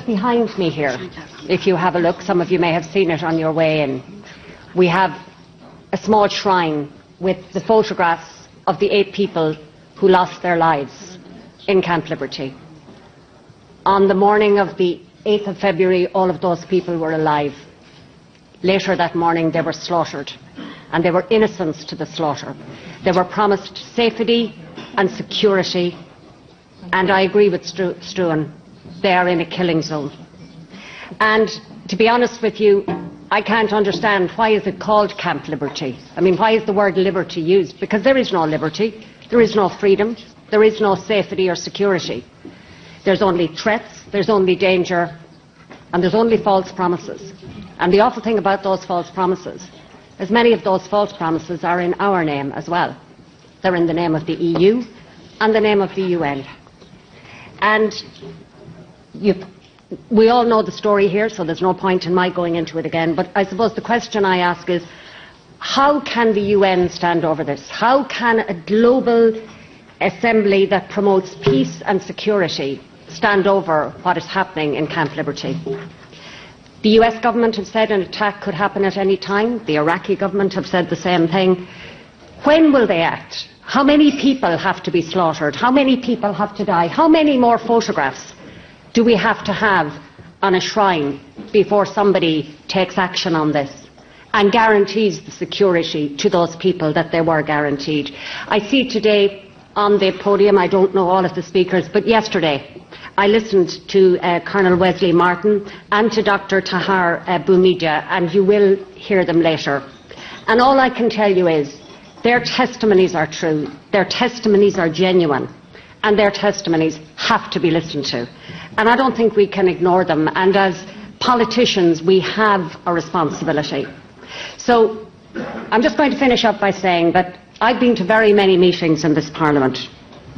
just behind me here, if you have a look, some of you may have seen it on your way in, we have a small shrine with the photographs of the 8 people who lost their lives in Camp Liberty. On the morning of the 8th of February, all of those people were alive. Later that morning, they were slaughtered, and they were innocents to the slaughter. They were promised safety and security, and I agree with Struan, they are in a killing zone. And to be honest with you, I can't understand why is it called Camp Liberty. I mean, why is the word liberty used? Because there is no liberty, there is no freedom, there is no safety or security. There's only threats, there's only danger, and there's only false promises. And the awful thing about those false promises is many of those false promises are in our name as well. They're in the name of the EU and the name of the UN. And we all know the story here, so there's no point in my going into it again, but I suppose the question I ask is, how can the UN stand over this? How can a global assembly that promotes peace and security stand over what is happening in Camp Liberty? The US government have said an attack could happen at any time. The Iraqi government have said the same thing. When will they act? How many people have to be slaughtered? How many people have to die? How many more photographs do we have to have on a shrine before somebody takes action on this and guarantees the security to those people that they were guaranteed? I see today on the podium, I don't know all of the speakers, but yesterday I listened to Colonel Wesley Martin and to Dr. Tahar Boumidia, and you will hear them later. And all I can tell you is their testimonies are true, their testimonies are genuine, and their testimonies have to be listened to. And I don't think we can ignore them, and as politicians we have a responsibility. So I'm just going to finish up by saying that I've been to very many meetings in this Parliament,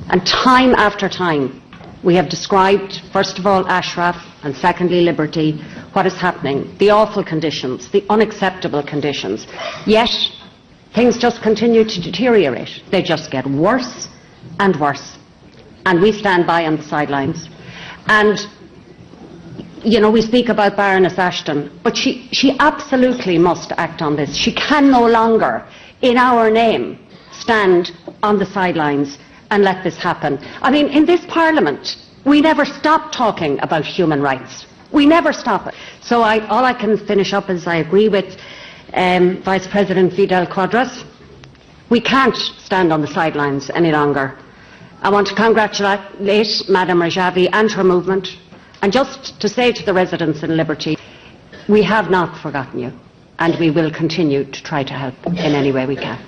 and time after time we have described, first of all, Ashraf, and secondly, Liberty, what is happening, the awful conditions, the unacceptable conditions. Yet things just continue to deteriorate. They just get worse and worse. And we stand by on the sidelines. And, you know, we speak about Baroness Ashton, but she absolutely must act on this. She can no longer, in our name, stand on the sidelines and let this happen. I mean, in this Parliament, we never stop talking about human rights. We never stop it. So all I can finish up is I agree with Vice President Vidal Quadras. We can't stand on the sidelines any longer. I want to congratulate Madame Rajavi and her movement, and just to say to the residents in Liberty, we have not forgotten you, and we will continue to try to help in any way we can.